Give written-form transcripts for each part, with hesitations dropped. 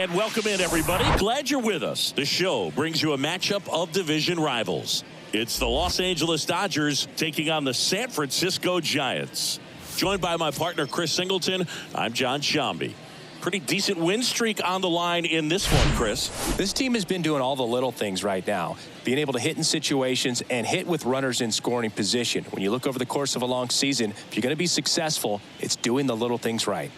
And welcome in, everybody. Glad you're with us. The show brings you a matchup of division rivals. It's the Los Angeles Dodgers taking on the San Francisco Giants. Joined by my partner, Chris Singleton, I'm John Shambi. Pretty decent win streak on the line in this one, Chris. This team has been doing all the little things right now, being able to hit in situations and hit with runners in scoring position. When you look over the course of a long season, if you're going to be successful, it's doing the little things right.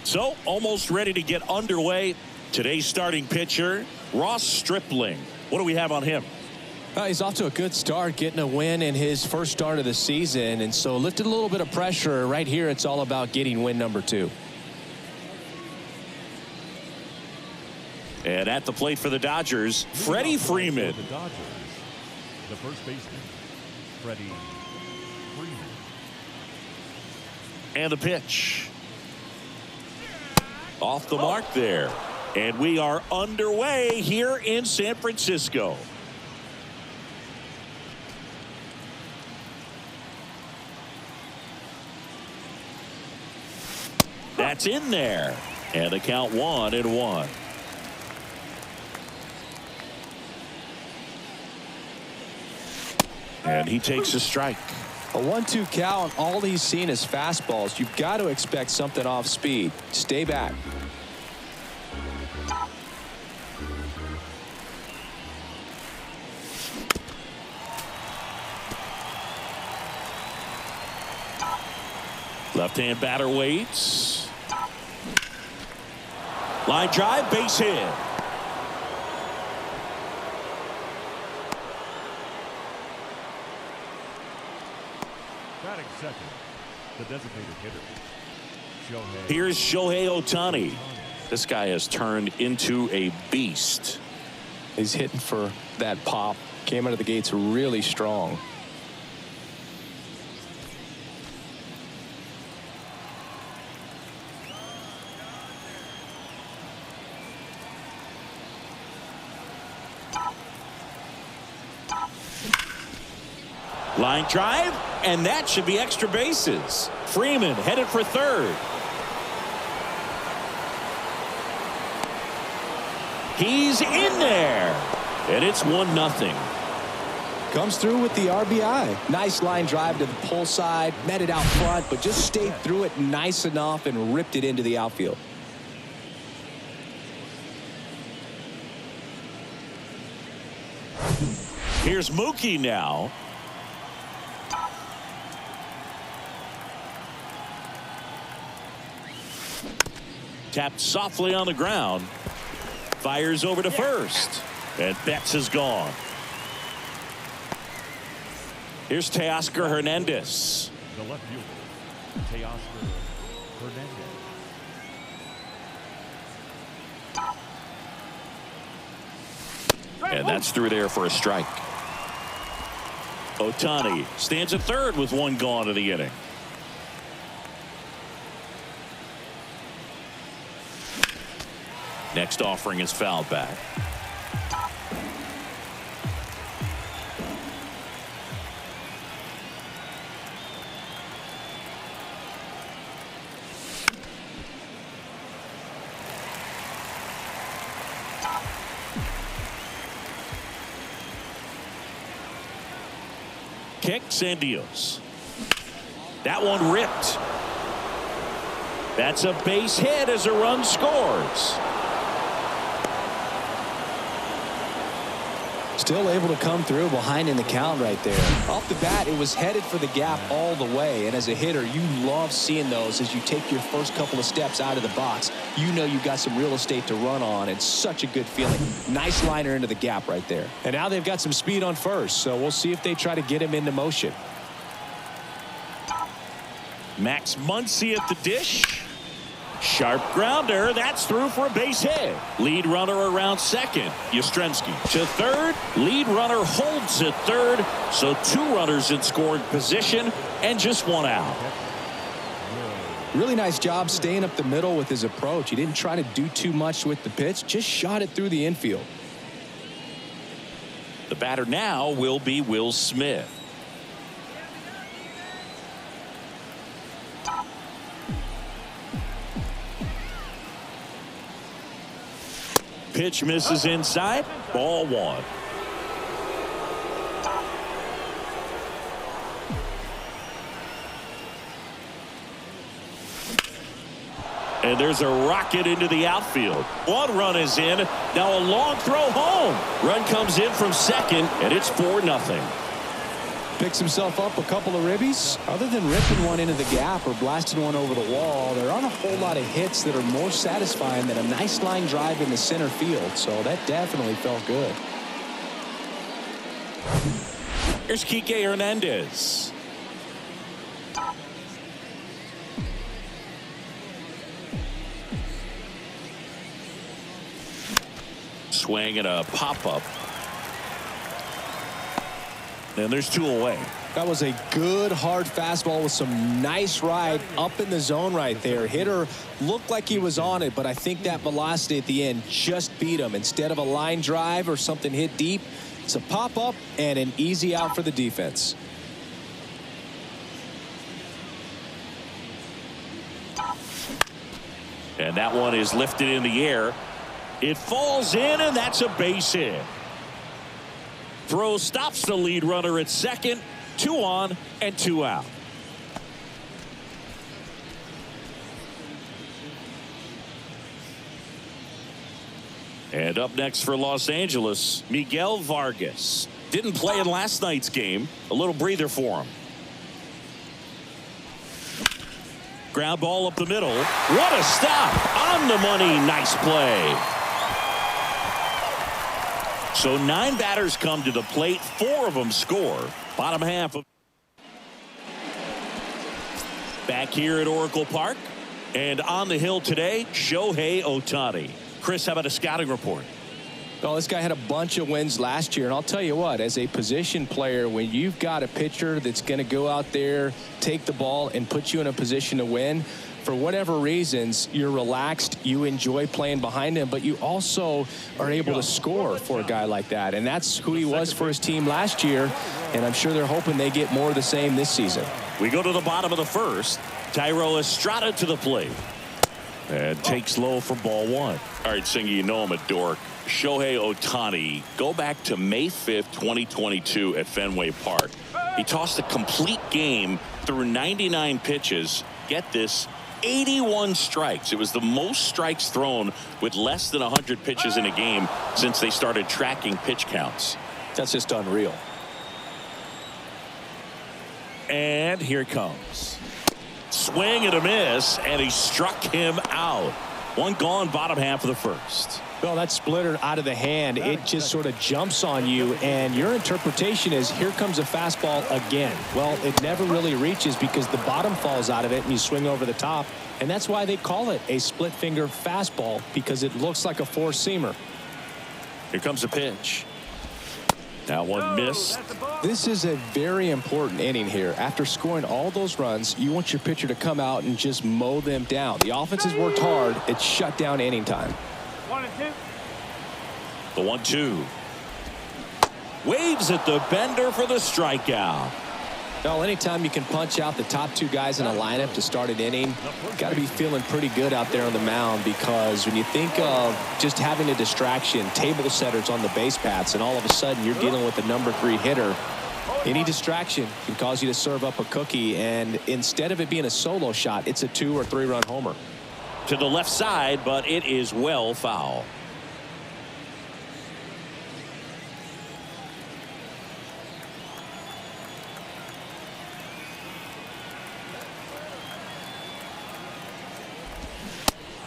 So, almost ready to get underway. Today's starting pitcher, Ross Stripling. What do we have on him? He's off to a good start, getting a win in his first start of the season, and so lifted a little bit of pressure. Right here, it's all about getting win number 2. And at the plate for the Dodgers, Freddie Freeman. The Dodgers, the first baseman, Freddie Freeman. And the pitch. Off the mark there. And we are underway here in San Francisco. That's in there. And the count 1-1. And he takes a strike. A 1-2 count. All he's seen is fastballs. You've got to expect something off speed. Stay back. Left-hand batter waits. Line drive, base hit. Batting second, the designated hitter, Shohei. Here's Shohei Ohtani. This guy has turned into a beast. He's hitting for that pop. Came out of the gates really strong. Line drive, and that should be extra bases. Freeman headed for third. He's in there, and it's 1-0. Comes through with the RBI. Nice line drive to the pull side, met it out front, but just stayed through it nice enough and ripped it into the outfield. Here's Mookie now. Tapped softly on the ground. Fires over to first. And Betts is gone. Here's Teoscar Hernandez. The left fielder, Teoscar Hernandez. And that's through there for a strike. Ohtani stands at third with one gone in the inning. Next offering is fouled back. Kicks and deals. That one ripped. That's a base hit as a run scores. Still able to come through behind in the count right there. Off the bat, it was headed for the gap all the way. And as a hitter, you love seeing those as you take your first couple of steps out of the box. You know you've got some real estate to run on. It's such a good feeling. Nice liner into the gap right there. And now they've got some speed on first, so we'll see if they try to get him into motion. Max Muncy at the dish. Sharp grounder. That's through for a base hit. Lead runner around second. Yastrzemski to third. Lead runner holds at third. So 2 runners in scoring position and just 1 out. Really nice job staying up the middle with his approach. He didn't try to do too much with the pitch. Just shot it through the infield. The batter now will be Will Smith. Pitch misses inside. Ball one. And there's a rocket into the outfield. One run is in. Now a long throw home. Run comes in from second, and it's 4-0. Picks himself up a couple of ribbies. Other than ripping one into the gap or blasting one over the wall, there aren't a whole lot of hits that are more satisfying than a nice line drive in the center field. So that definitely felt good. Here's Kike Hernandez. Swing and a pop-up. And there's 2 away. That was a good hard fastball with some nice ride up in the zone right there. Hitter looked like he was on it, but I think that velocity at the end just beat him. Instead of a line drive or something hit deep, it's a pop-up and an easy out for the defense. And that one is lifted in the air. It falls in, and that's a base hit. Throw stops the lead runner at second. 2 on and 2 out. And up next for Los Angeles, Miguel Vargas. Didn't play in last night's game. A little breather for him. Ground ball up the middle. What a stop. On the money. Nice play. So 9 batters come to the plate. 4 of them score. Bottom half of. Back here at Oracle Park. And on the hill today, Shohei Ohtani. Chris, how about a scouting report? Well, this guy had a bunch of wins last year, and I'll tell you what, as a position player, when you've got a pitcher that's going to go out there, take the ball, and put you in a position to win, for whatever reasons, you're relaxed, you enjoy playing behind him, but you also are able to score for a guy like that. And that's who he was for his team last year, and I'm sure they're hoping they get more of the same this season. We go to the bottom of the first. Thairo Estrada to the plate. And takes low for ball 1. All right, Singy, you know I'm a dork. Shohei Ohtani, go back to May 5th, 2022 at Fenway Park. He tossed a complete game through 99 pitches. Get this, 81 strikes. It was the most strikes thrown with less than 100 pitches in a game since they started tracking pitch counts. That's just unreal. And here it comes. Swing and a miss, and he struck him out. One gone, bottom half of the first. Well, that splitter out of the hand, it just sort of jumps on you, and your interpretation is, here comes a fastball again. Well, it never really reaches because the bottom falls out of it and you swing over the top, and that's why they call it a split finger fastball, because it looks like a four-seamer. Here comes a pitch. That one missed. This is a very important inning here. After scoring all those runs, you want your pitcher to come out and just mow them down. The offense has worked hard. It's shut down inning time. 1-2. The 1-2. Waves at the bender for the strikeout. Well, anytime you can punch out the top 2 guys in a lineup to start an inning, got to be feeling pretty good out there on the mound, because when you think of just having a distraction, table setters on the base paths, and all of a sudden you're dealing with the number 3 hitter, any distraction can cause you to serve up a cookie, and instead of it being a solo shot, it's a 2 or 3 run homer. To the left side, but it is well foul.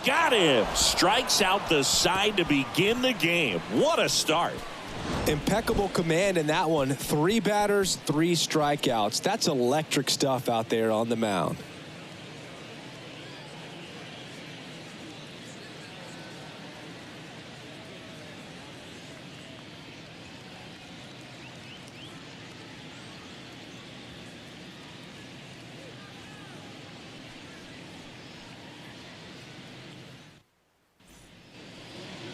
Got him. Strikes out the side to begin the game. What a start. Impeccable command in that one. 3 batters, 3 strikeouts. That's electric stuff out there on the mound.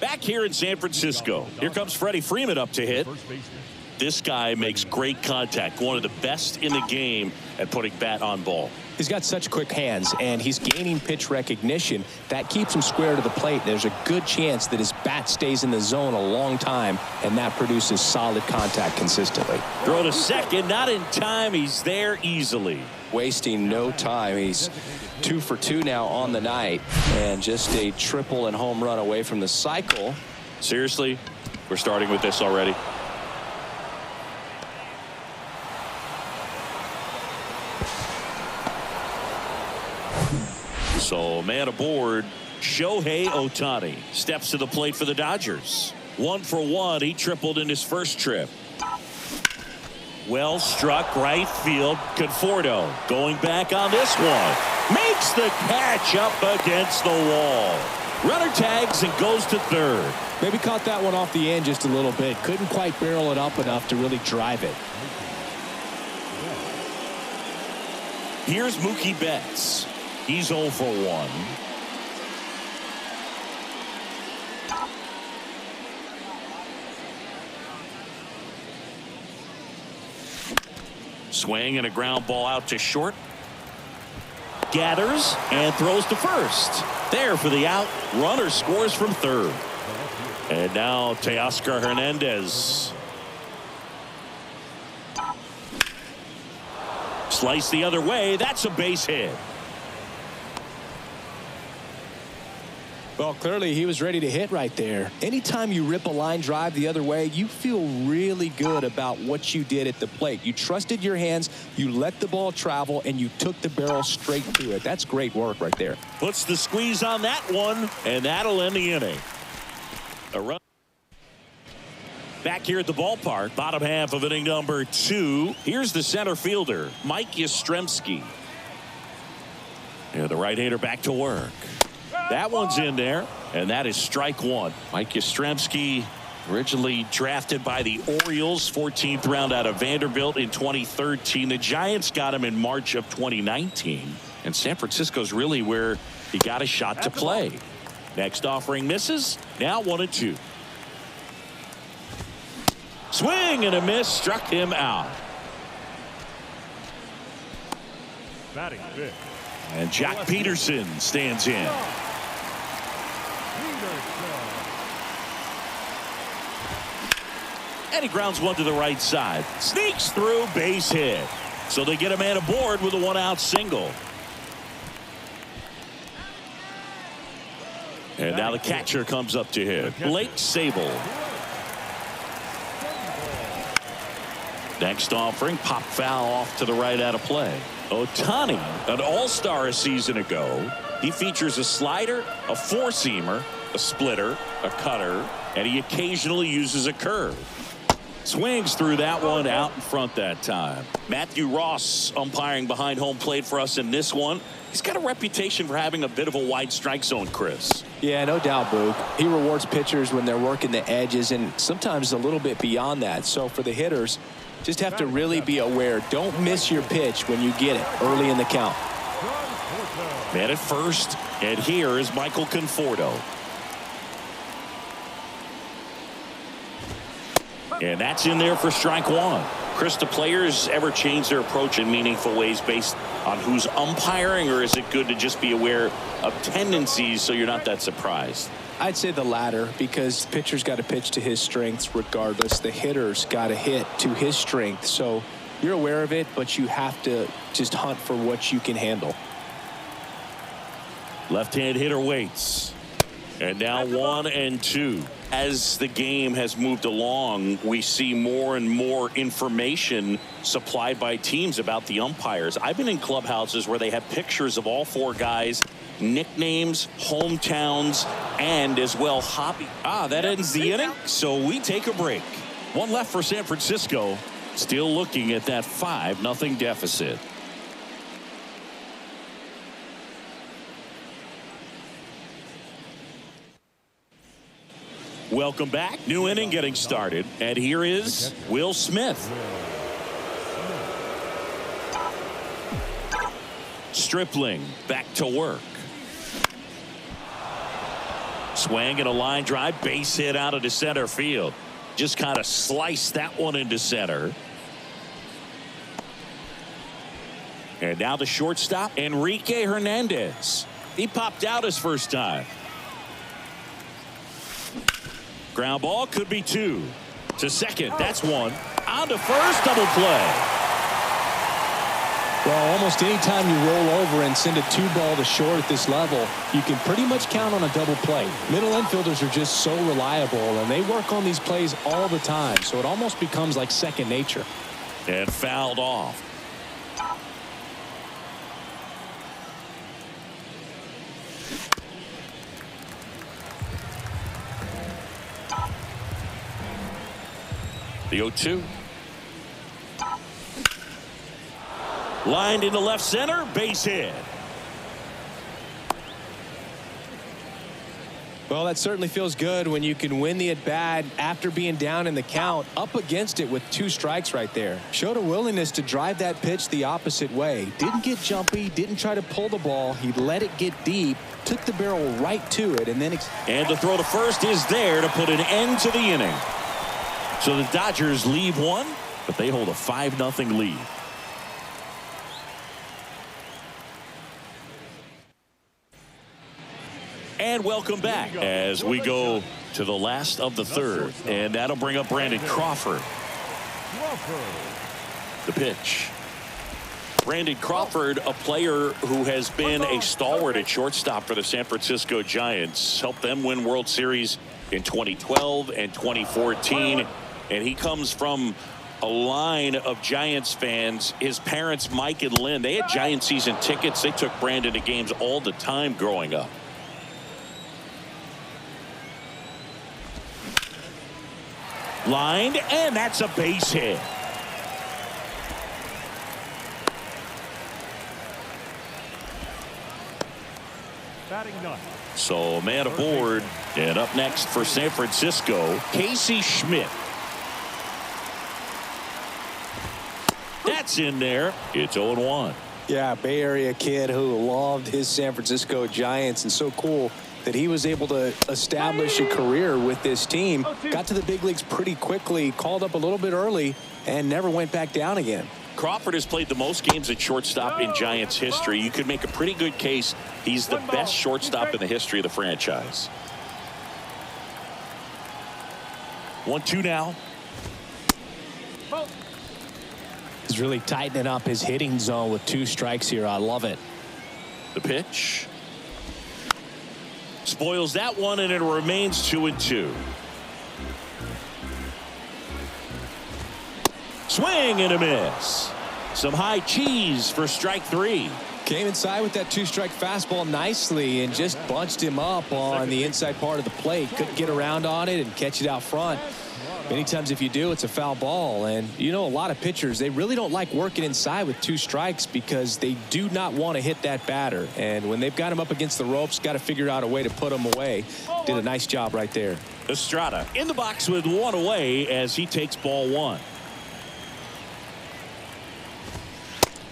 Back here in San Francisco, here comes Freddie Freeman up to hit. First baseman, This guy makes great contact. One of the best in the game at putting bat on ball. He's got such quick hands, and he's gaining pitch recognition. That keeps him square to the plate. There's a good chance that his bat stays in the zone a long time, and that produces solid contact consistently. Throw to second, not in time. He's there easily. Wasting no time. He's 2 for 2 now on the night, and just a triple and home run away from the cycle. Seriously, we're starting with this already. So, man aboard, Shohei Ohtani steps to the plate for the Dodgers. 1 for 1. He tripled in his first trip. Well struck right field. Conforto going back on this one. Makes the catch up against the wall. Runner tags and goes to third. Maybe caught that one off the end just a little bit. Couldn't quite barrel it up enough to really drive it. Here's Mookie Betts. He's 0 for 1. Swing and a ground ball out to short. Gathers and throws to first. There for the out. Runner scores from third. And now Teoscar Hernandez. Slice the other way. That's a base hit. Well, clearly he was ready to hit right there. Anytime you rip a line drive the other way, you feel really good about what you did at the plate. You trusted your hands, you let the ball travel, and you took the barrel straight to it. That's great work right there. Puts the squeeze on that one, and that'll end the inning. A run. Back here at the ballpark, bottom half of inning number 2. Here's the center fielder, Mike Yastrzemski. Yeah, the right-hander back to work. That one's in there, and that is strike 1. Mike Yastrzemski, originally drafted by the Orioles, 14th round out of Vanderbilt in 2013. The Giants got him in March of 2019, and San Francisco's really where he got a shot to play. Next offering misses. Now 1-2. Swing and a miss, struck him out. Batting fifth. And Jack Peterson stands in. And he grounds one to the right side. Sneaks through, base hit. So they get a man aboard with a 1-out single. And now the catcher comes up to hit. Blake Sable. Next offering, pop foul off to the right out of play. Ohtani, an all-star a season ago. He features a slider, a four-seamer, a splitter, a cutter, and he occasionally uses a curve. Swings through that one out in front that time. Matthew Ross umpiring behind home plate for us in this one. He's got a reputation for having a bit of a wide strike zone, Chris. Yeah, no doubt, Boog. He rewards pitchers when they're working the edges and sometimes a little bit beyond that. So for the hitters, just have to really be aware. Don't miss your pitch when you get it early in the count. Man at first, and here is Michael Conforto. And that's in there for strike one. Chris, do players ever change their approach in meaningful ways based on who's umpiring, or is it good to just be aware of tendencies so you're not that surprised? I'd say the latter, because pitcher's got to pitch to his strengths regardless. The hitter's got to hit to his strength. So you're aware of it, but you have to just hunt for what you can handle. Left-hand hitter waits. And now 1-2. As the game has moved along, we see more and more information supplied by teams about the umpires. I've been in clubhouses where they have pictures of all four guys, nicknames, hometowns, and as well hobby. That ends the inning, so we take a break. One left for San Francisco, still looking at that 5-0 deficit. Welcome back. New inning getting started. And here is Will Smith. Stripling back to work. Swing and a line drive. Base hit out of the center field. Just kind of sliced that one into center. And now the shortstop, Enrique Hernandez. He popped out his first time. Ground ball, could be two. To second, that's one. On to first, double play. Well, almost any time you roll over and send a 2-ball to short at this level, you can pretty much count on a double play. Middle infielders are just so reliable, and they work on these plays all the time, so it almost becomes like second nature. And fouled off. The 0-2. Lined into left center, base hit. Well, that certainly feels good when you can win the at-bat after being down in the count, up against it with 2 strikes right there. Showed a willingness to drive that pitch the opposite way. Didn't get jumpy, didn't try to pull the ball. He let it get deep, took the barrel right to it, and then... And the throw to first is there to put an end to the inning. So the Dodgers leave one, but they hold a 5-0 lead. And welcome back as we go to the last of the third. And that'll bring up Brandon Crawford. The pitch. Brandon Crawford, a player who has been a stalwart at shortstop for the San Francisco Giants. Helped them win World Series in 2012 and 2014. And he comes from a line of Giants fans. His parents, Mike and Lynn, they had Giant season tickets. They took Brandon to games all the time growing up. Lined, and that's a base hit. Batting ninth. So a man aboard, and up next for San Francisco, Casey Schmidt. That's in there. It's 0-1. Yeah, Bay Area kid who loved his San Francisco Giants, and so cool that he was able to establish a career with this team. Got to the big leagues pretty quickly, called up a little bit early, and never went back down again. Crawford has played the most games at shortstop in Giants history. You could make a pretty good case he's the best shortstop in the history of the franchise. 1-2 now. He's really tightening up his hitting zone with 2 strikes here. I love it. The pitch. Spoils that one, and it remains 2-2. Swing and a miss. Some high cheese for strike 3. Came inside with that 2-strike fastball nicely and just bunched him up on the inside part of the plate. Couldn't get around on it and catch it out front. Many times if you do, it's a foul ball. And you know, a lot of pitchers, they really don't like working inside with 2 strikes because they do not want to hit that batter. And when they've got him up against the ropes, got to figure out a way to put him away. Did a nice job right there. Estrada in the box with 1 away as he takes ball 1.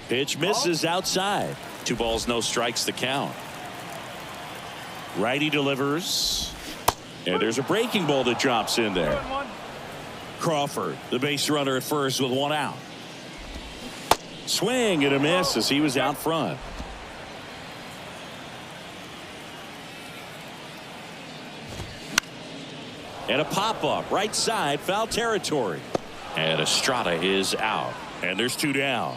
Pitch misses outside. 2 balls, no strikes, the count. Righty delivers. And there's a breaking ball that drops in there. Crawford, the base runner at first with 1 out. Swing and a miss as he was out front. And a pop-up right side, foul territory. And Estrada is out. And there's 2 down.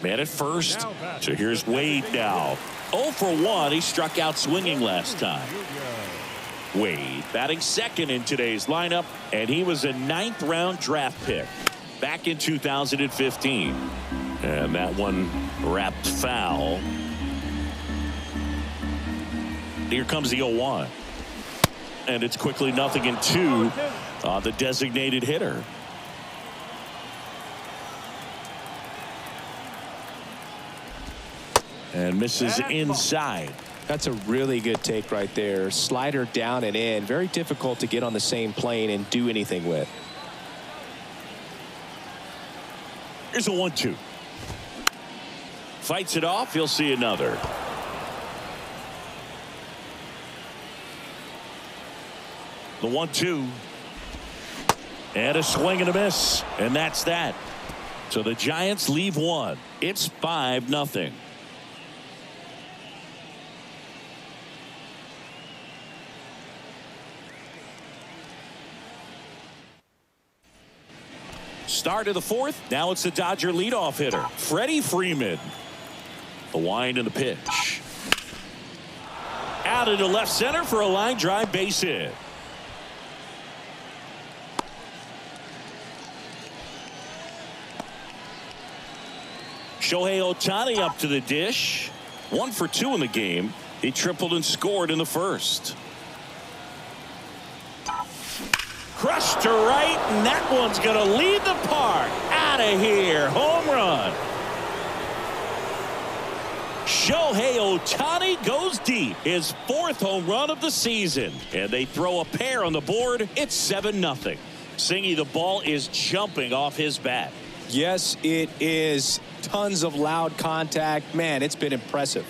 Man at first. So here's Wade now. 0 for 1. He struck out swinging last time. Wade batting second in today's lineup, and he was a 9th round draft pick back in 2015. And that one wrapped foul. Here comes the 0-1. And it's quickly 0-2 on the designated hitter. And misses inside. That's a really good take right there. Slider down and in. Very difficult to get on the same plane and do anything with. Here's a 1-2. Fights it off. He'll see another. The 1-2. And a swing and a miss. And that's that. So the Giants leave one. It's 5-0. Start of the fourth. Now it's the Dodger leadoff hitter, Freddie Freeman. The wind and the pitch. Out into left center for a line drive base hit. Shohei Ohtani up to the dish. 1 for 2 in the game. He tripled and scored in the first. Crushed to right, and that one's going to lead the park. Out of here. Home run. Shohei Ohtani goes deep. His 4th home run of the season. And they throw a pair on the board. It's 7-0. Singy, the ball is jumping off his bat. Yes, it is. Tons of loud contact. Man, it's been impressive.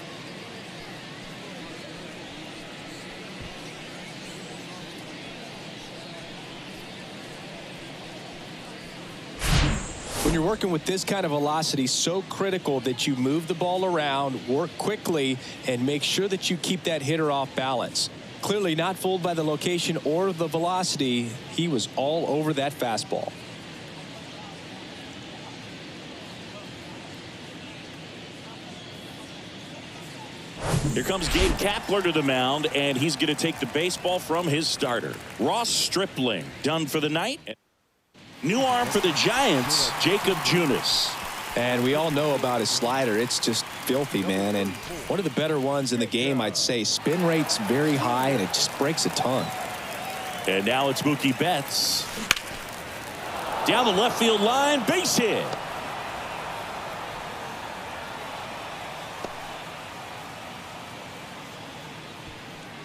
When you're working with this kind of velocity, so critical that you move the ball around, work quickly, and make sure that you keep that hitter off balance. Clearly not fooled by the location or the velocity. He was all over that fastball. Here comes Gabe Kapler to the mound, and he's going to take the baseball from his starter. Ross Stripling done for the night. New arm for the Giants, Jacob Junis. And we all know about his slider. It's just filthy, man. And one of the better ones in the game, I'd say. Spin rate's very high, and it just breaks a ton. And now it's Mookie Betts. Down the left field line, base hit.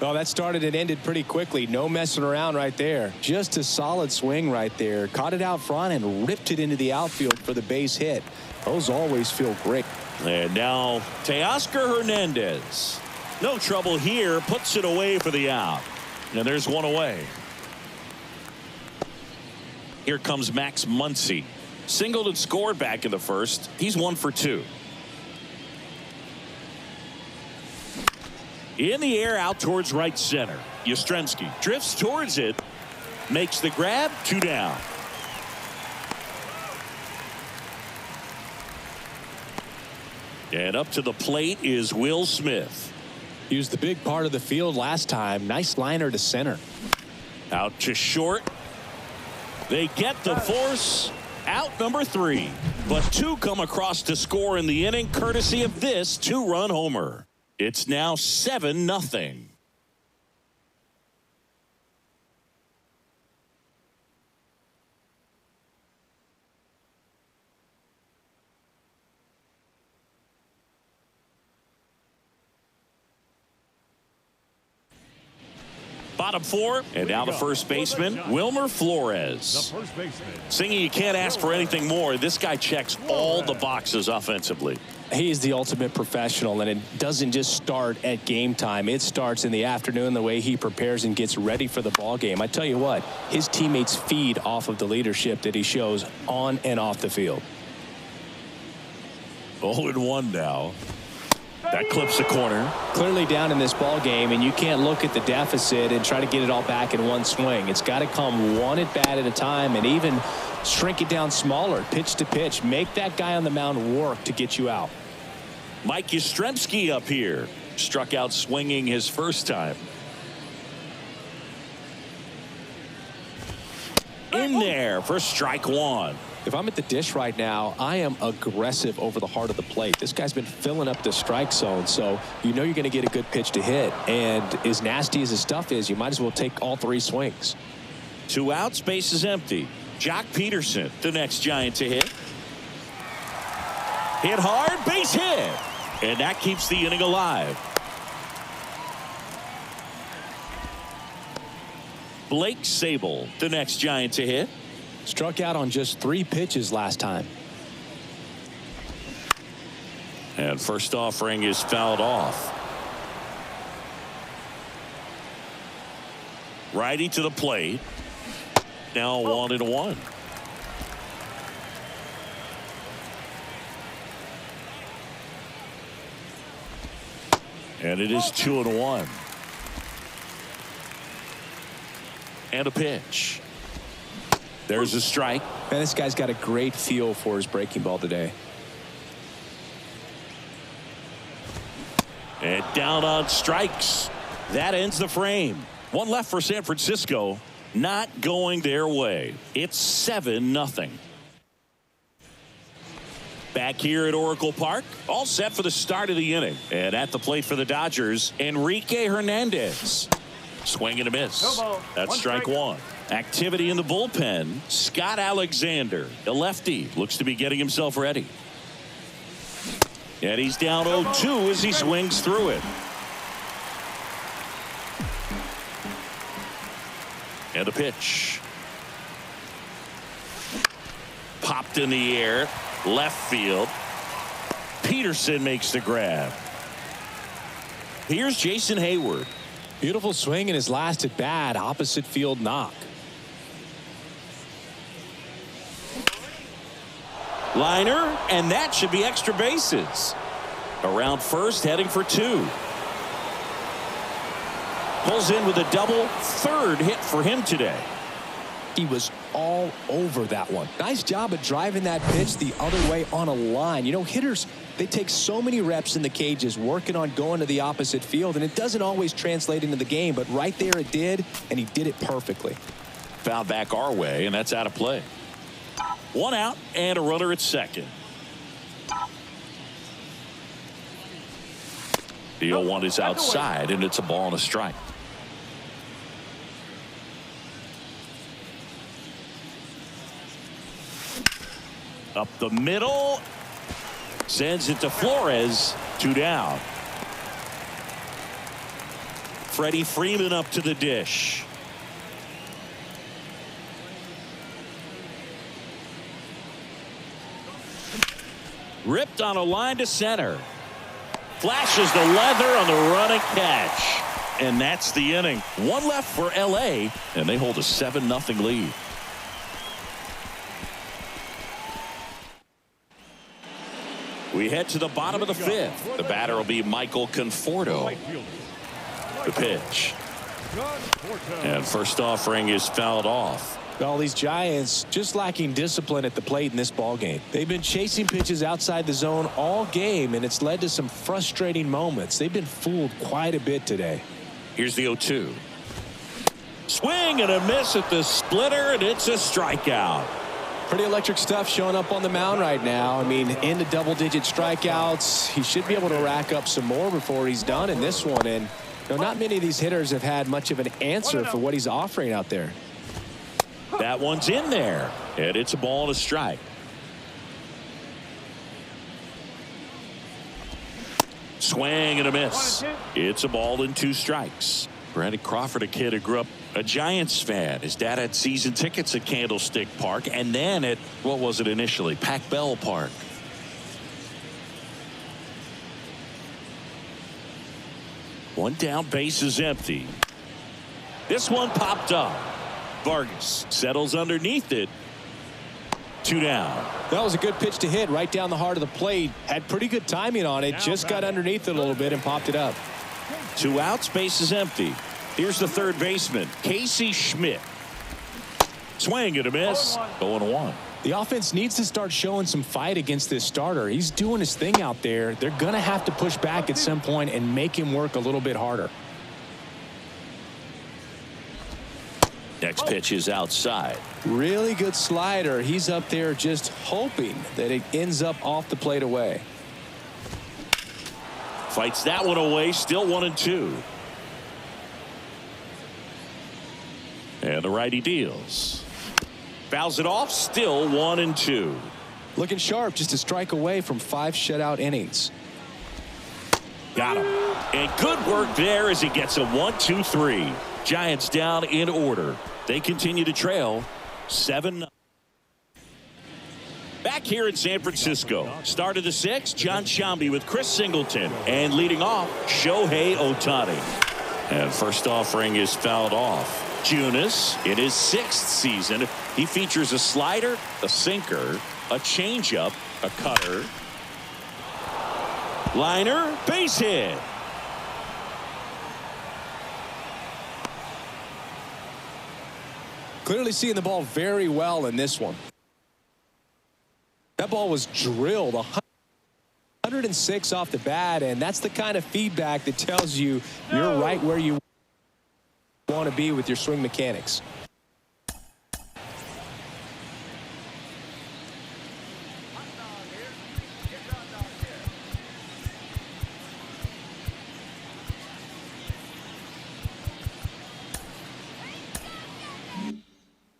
Oh, that started and ended pretty quickly. No messing around right there. Just a solid swing right there. Caught it out front and ripped it into the outfield for the base hit. Those always feel great. And now Teoscar Hernandez. No trouble here. Puts it away for the out. And there's one away. Here comes Max Muncy. Singled and scored back in the first. He's 1 for 2. In the air out towards right center. Yastrzemski drifts towards it. Makes the grab. 2 down. And up to the plate is Will Smith. He was the big part of the field last time. Nice liner to center. Out to short. They get the force. Out number 3. But 2 come across to score in the inning courtesy of this 2-run homer. It's now 7-0. Bottom 4, and now the first baseman, Wilmer Flores. Singy, you can't ask for anything more. This guy checks all the boxes offensively. He's the ultimate professional, and it doesn't just start at game time. It starts in the afternoon, the way he prepares and gets ready for the ball game. I tell you what, his teammates feed off of the leadership that he shows on and off the field. 0-1 now. That clips the corner. Clearly down in this ball game, and you can't look at the deficit and try to get it all back in one swing. It's got to come one at bat at a time, and even shrink it down smaller, pitch to pitch. Make that guy on the mound work to get you out. Mike Yastrzemski up here. Struck out swinging his first time. In there for strike 1. If I'm at the dish right now, I am aggressive over the heart of the plate. This guy's been filling up the strike zone, so you know you're going to get a good pitch to hit. And as nasty as his stuff is, you might as well take all 3 swings. 2 outs, base is empty. Jock Peterson, the next Giant to hit. Hit hard, base hit. And that keeps the inning alive. Blake Sable, the next Giant to hit. Struck out on just 3 pitches last time. And first offering is fouled off. Righty to the plate. Now 1-1. And it is 2-1. And a pitch. There's a strike. Man, this guy's got a great feel for his breaking ball today. And down on strikes. That ends the frame. One left for San Francisco. Not going their way. It's 7-0. Back here at Oracle Park, all set for the start of the inning. And at the plate for the Dodgers, Enrique Hernandez. Swing and a miss. That's strike one. Activity in the bullpen. Scott Alexander, a lefty, looks to be getting himself ready. And he's down 0-2 as he swings through it. And a pitch. Popped in the air. Left field. Peterson makes the grab. Here's Jason Hayward. Beautiful swing in his last at bat. Opposite field knock. Liner, and that should be extra bases. Around first, heading for two. Pulls in with a double. Third hit for him today. He was all over that one. Nice job of driving that pitch the other way on a line. You know, hitters, they take so many reps in the cages working on going to the opposite field, and it doesn't always translate into the game, but right there it did, and he did it perfectly. Foul back our way, and that's out of play. One out and a runner at second. The 0-1 is outside, and it's a ball and a strike. Up the middle. Sends it to Flores. 2 down. Freddie Freeman up to the dish. Ripped on a line to center. Flashes the leather on the running catch. And that's the inning. One left for LA, and they hold a 7-0 lead. We head to the bottom of the fifth. The batter will be Michael Conforto. The pitch. And first offering is fouled off. Well, these Giants just lacking discipline at the plate in this ball game. They've been chasing pitches outside the zone all game, and it's led to some frustrating moments. They've been fooled quite a bit today. Here's the 0-2. Swing and a miss at the splitter, and it's a strikeout. Pretty electric stuff showing up on the mound right now. I mean, into double-digit strikeouts. He should be able to rack up some more before he's done in this one. And you know, not many of these hitters have had much of an answer for what he's offering out there. That one's in there, and it's a ball and a strike. Swing and a miss. It's a ball and 2 strikes. Brandon Crawford, a kid who grew up a Giants fan. His dad had season tickets at Candlestick Park and then at, what was it initially, Pac Bell Park. One down, base is empty. This one popped up. Vargas settles underneath it. 2 down. That was a good pitch to hit right down the heart of the plate. Had pretty good timing on it. Just got underneath it a little bit and popped it up. 2 outs, base is empty. Here's the third baseman, Casey Schmidt. Swing and a miss. 0-1. The offense needs to start showing some fight against this starter. He's doing his thing out there. They're going to have to push back at some point and make him work a little bit harder. Next pitch is outside. Really good slider. He's up there just hoping that it ends up off the plate away. Fights that one away. Still 1-2. And the righty deals. Fouls it off. Still 1-2. Looking sharp, just a strike away from 5 shutout innings. Got him. And good work there as he gets a 1-2-3. Giants down in order. They continue to trail 7-0. Back here in San Francisco. Start of the 6th, John Sciambi with Chris Singleton. And leading off, Shohei Ohtani. And first offering is fouled off. Junis, in his 6th season, he features a slider, a sinker, a changeup, a cutter, liner, base hit. Clearly seeing the ball very well in this one. That ball was drilled 106 off the bat, and that's the kind of feedback that tells you you're right where you want to be with your swing mechanics.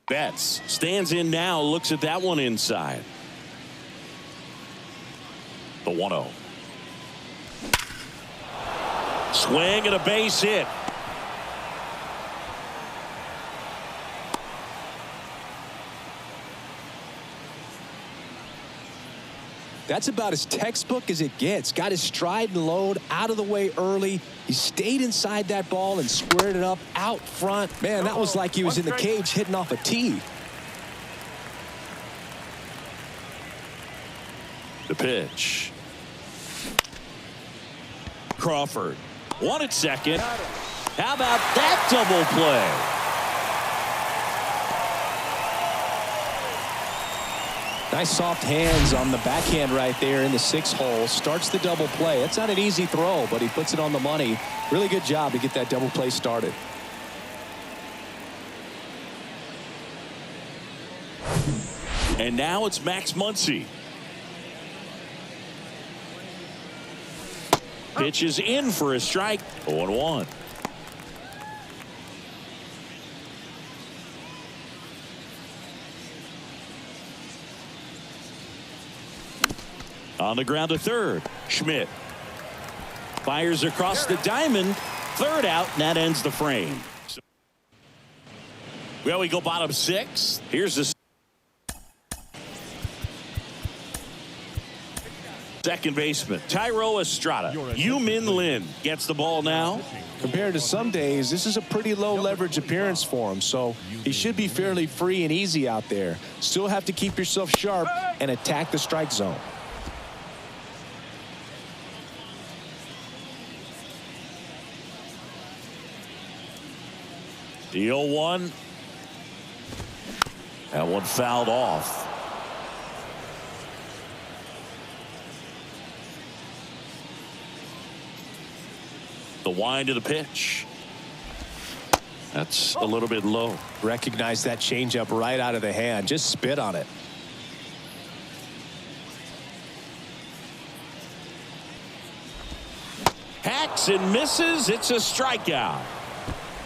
Betts stands in now, looks at that one inside. The 1-0. Swing and a base hit. That's about as textbook as it gets. Got his stride and load out of the way early. He stayed inside that ball and squared it up out front. Man, that was like he was in the cage hitting off a tee. The pitch. Crawford. 1 at second. How about that double play? Nice soft hands on the backhand right there in the 6th hole. Starts the double play. It's not an easy throw, but he puts it on the money. Really good job to get that double play started. And now it's Max Muncy. Pitch is in for a strike. 0-1. On the ground to third. Schmidt fires across the diamond. Third out, and that ends the frame. Well, we go bottom 6. Here's the second baseman, Tyro Estrada. Yu-Min Lin gets the ball now. Compared to some days, this is a pretty low leverage appearance for him, so he should be fairly free and easy out there. Still have to keep yourself sharp and attack the strike zone. The 0-1. That one fouled off. The wind of the pitch. That's a little bit low. Recognize that changeup right out of the hand. Just spit on it. Hacks and misses. It's a strikeout.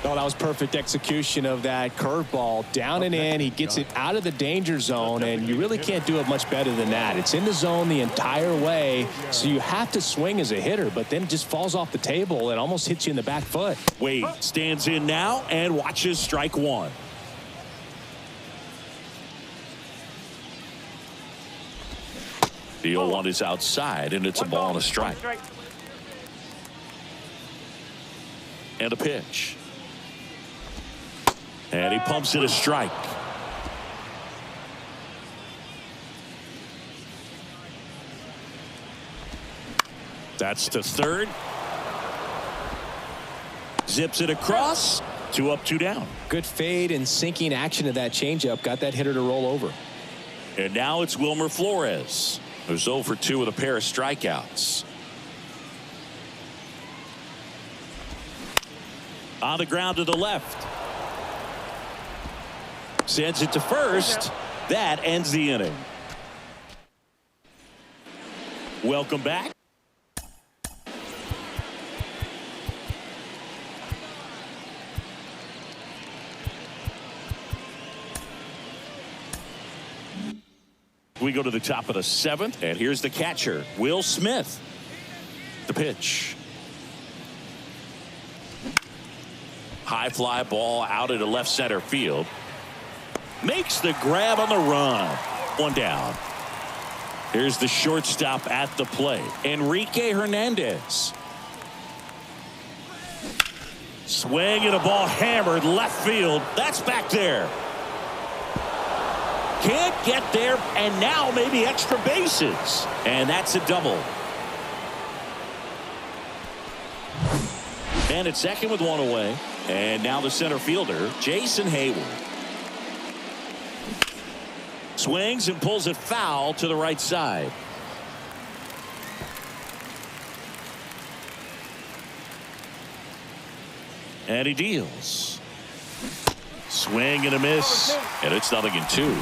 Oh, that was perfect execution of that curveball. Down and in. He gets it out of the danger zone, and you really can't do it much better than that. It's in the zone the entire way, so you have to swing as a hitter, but then it just falls off the table and almost hits you in the back foot. Wade stands in now and watches strike 1. The 0-1 is outside, and it's a ball and a strike. And a pitch. And he pumps it a strike. That's to third. Zips it across. 2 up, 2 down. Good fade and sinking action of that changeup. Got that hitter to roll over. And now it's Wilmer Flores, who's 0 for 2 with a pair of strikeouts. On the ground to the left. Sends it to first. That ends the inning. Welcome back. We go to the top of the 7th, and here's the catcher, Will Smith. The pitch. High fly ball out into left center field. Makes the grab on the run. 1 down. Here's the shortstop at the plate, Enrique Hernandez. Swing and a ball hammered left field. That's back there. Can't get there, and now maybe extra bases. And that's a double. And at second with one away. And now the center fielder, Jason Hayward. Swings and pulls it foul to the right side. And he deals. Swing and a miss. And it's 0-2.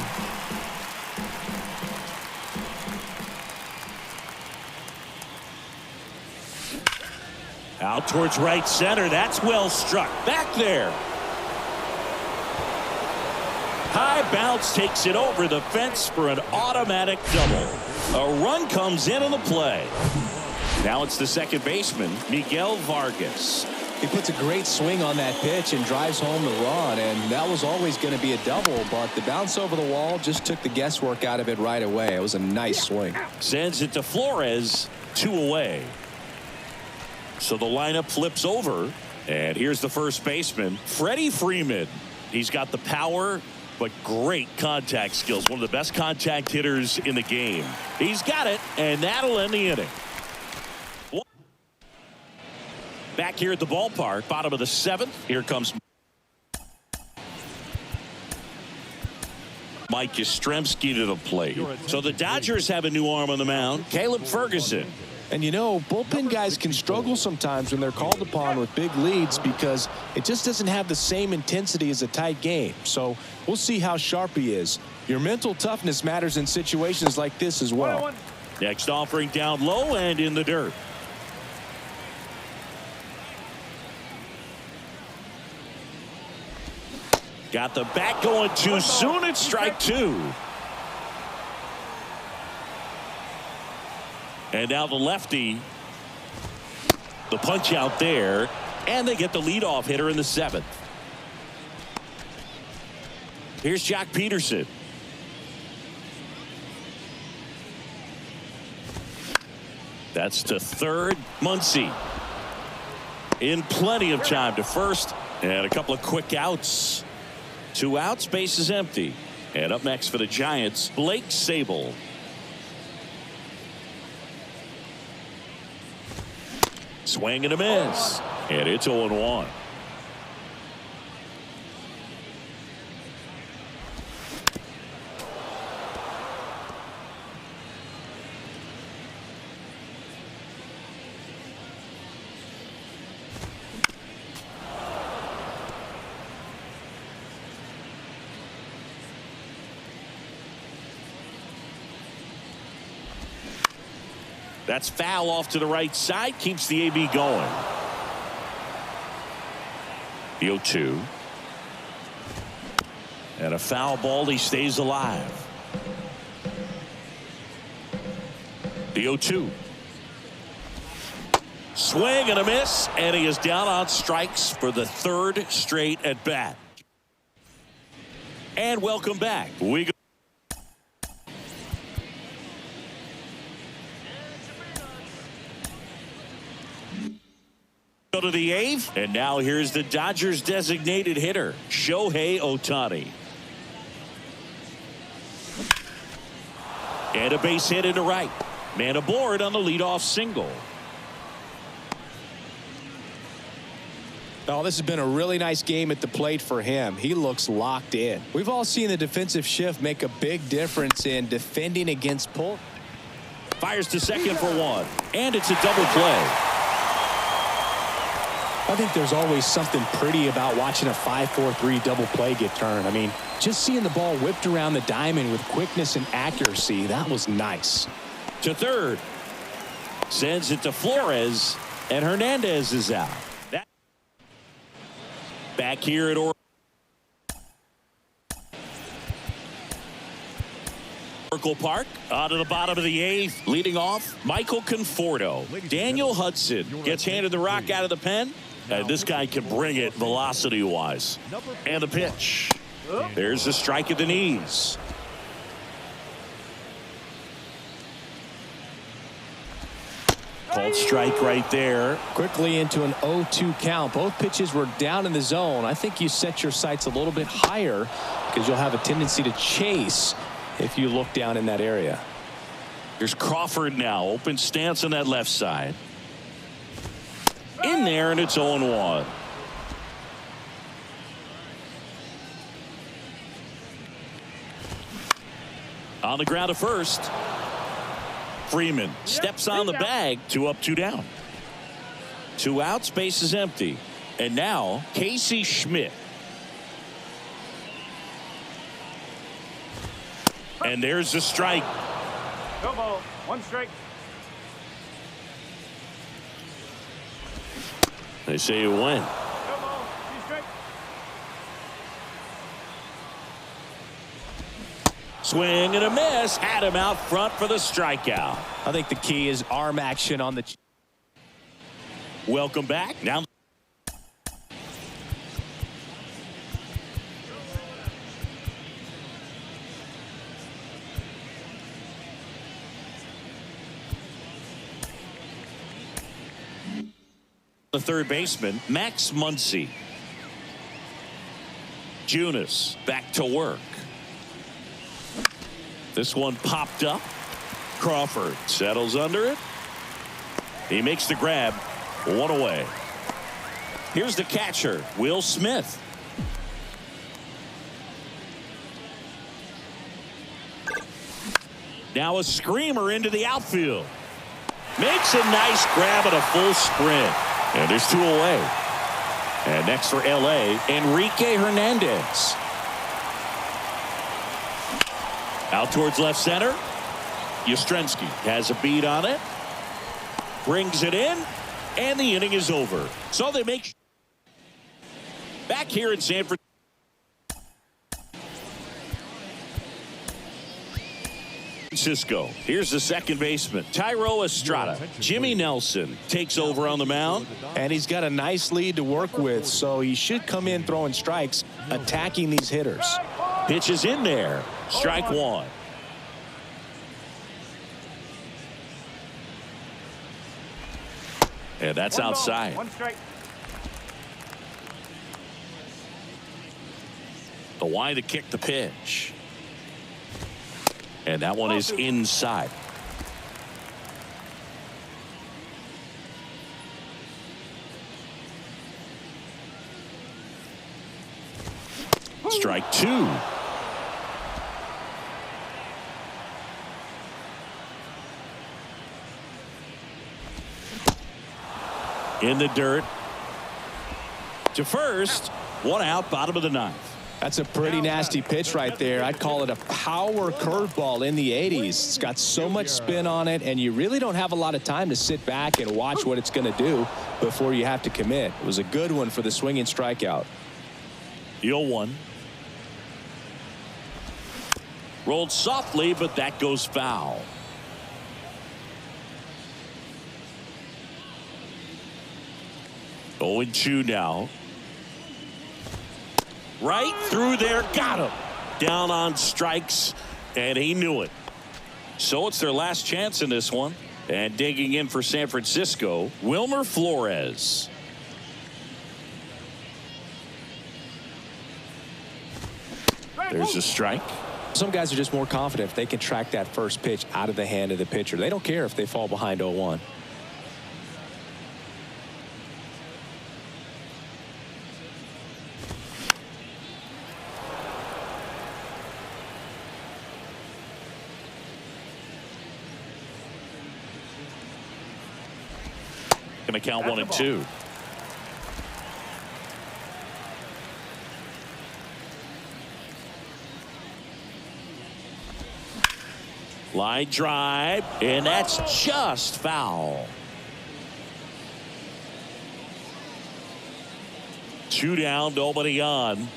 Out towards right center. That's well struck. Back there. High bounce takes it over the fence for an automatic double. A run comes in on the play. Now it's the second baseman, Miguel Vargas. He puts a great swing on that pitch and drives home the run, and that was always going to be a double, but the bounce over the wall just took the guesswork out of it right away. It was a nice swing. Sends it to Flores, 2 away. So the lineup flips over, and here's the first baseman, Freddie Freeman. He's got the power, but great contact skills. One of the best contact hitters in the game. He's got it, and that'll end the inning. Back here at the ballpark, bottom of the 7th. Here comes Mike Yastrzemski to the plate. So the Dodgers have a new arm on the mound, Caleb Ferguson. And you know, bullpen guys can struggle sometimes when they're called upon with big leads because it just doesn't have the same intensity as a tight game. So we'll see how sharp he is. Your mental toughness matters in situations like this as well. Next offering down low and in the dirt. Got the bat going too soon. It's strike 2. And now the lefty. The punch out there. And they get the leadoff hitter in the 7th. Here's Jock Peterson. That's to third. Muncy. In plenty of time to first. And a couple of quick outs. 2 outs, base is empty. And up next for the Giants, Blake Sable. Swing and a miss. And it's 0-1. That's foul off to the right side. Keeps the AB going. The 0-2. And a foul ball. He stays alive. The 0-2. Swing and a miss. And he is down on strikes for the 3rd straight at bat. And welcome back. We go to the 8th, and now here's the Dodgers designated hitter, Shohei Ohtani. And a base hit into right. Man aboard on the leadoff single. Oh, this has been a really nice game at the plate for him. He looks locked in. We've all seen the defensive shift make a big difference in defending against pull. Fires to second for 1, and it's a double play. I think there's always something pretty about watching a 5-4-3 double play get turned. I mean, just seeing the ball whipped around the diamond with quickness and accuracy, that was nice. To third. Sends it to Flores, and Hernandez is out. Back here at Oracle Park, out of the bottom of the 8th, leading off, Michael Conforto. Daniel Hudson gets handed the rock out of the pen. And this guy can bring it velocity-wise. And the pitch. There's the strike at the knees. Called strike right there. Quickly into an 0-2 count. Both pitches were down in the zone. I think you set your sights a little bit higher because you'll have a tendency to chase if you look down in that area. Here's Crawford now. Open stance on that left side. In there, and it's 0-1. On the ground at first. Freeman steps on the bag. 2 up, 2 down. 2 outs, base is empty. And now Casey Schmidt. And there's the strike. No ball. 1 strike. They say you win. No ball. 2 strike. Swing and a miss. Had him out front for the strikeout. I think the key is arm action on the. Welcome back. Now. The third baseman, Max Muncy. Junis back to work. This one popped up. Crawford settles under it. He makes the grab. 1 away. Here's the catcher, Will Smith. Now a screamer into the outfield. Makes a nice grab at a full sprint. And there's 2 away. And next for L.A., Enrique Hernandez. Out towards left center. Yastrzemski has a beat on it. Brings it in. And the inning is over. So they make back here in San Francisco. Here's the second baseman, Tyro Estrada. Jimmy Nelson takes over on the mound. And he's got a nice lead to work with, so he should come in throwing strikes, attacking these hitters. Pitch is in there. Strike 1. And that's outside. 1 strike. The wide to kick the pitch. And that one is inside. Strike 2. In the dirt. To first. 1 out, bottom of the 9th. That's a pretty nasty pitch right there. I'd call it a power curveball in the 80s. It's got so much spin on it, and you really don't have a lot of time to sit back and watch what it's going to do before you have to commit. It was a good one for the swinging strikeout. 0-1. Rolled softly, but that goes foul. Oh, 2 now. Right through there, got him. Down on strikes, and he knew it. So it's their last chance in this one. And digging in for San Francisco, Wilmer Flores. There's a strike. Some guys are just more confident if they can track that first pitch out of the hand of the pitcher. They don't care if they fall behind 0-1. Going to count 1-2. Line drive, and that's just foul. 2 down, nobody on.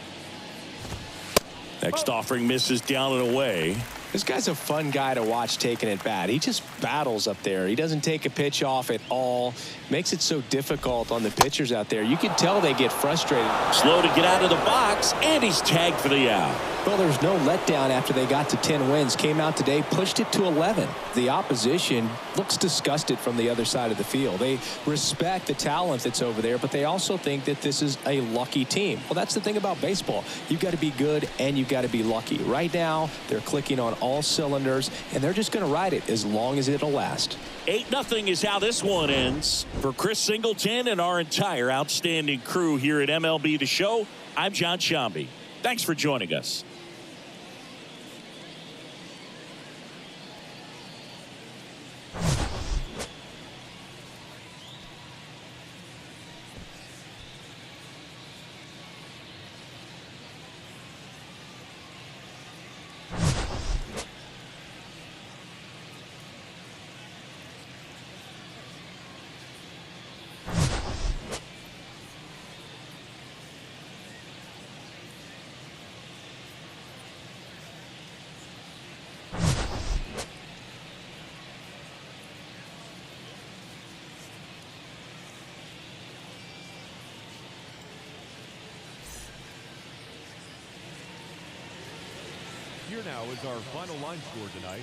Next offering misses down and away. This guy's a fun guy to watch taking at bat. He just battles up there. He doesn't take a pitch off at all. Makes it so difficult on the pitchers out there. You can tell they get frustrated. Slow to get out of the box, and he's tagged for the out. Well, there's no letdown after they got to 10 wins. Came out today, pushed it to 11. The opposition looks disgusted from the other side of the field. They respect the talent that's over there, but they also think that this is a lucky team. Well, that's the thing about baseball. You've got to be good and you've got to be lucky. Right now, they're clicking on all cylinders, and they're just going to ride it as long as it'll last. 8-0 is how this one ends. For Chris Singleton and our entire outstanding crew here at MLB The Show, I'm John Shambi. Thanks for joining us. Here now is our final line score tonight.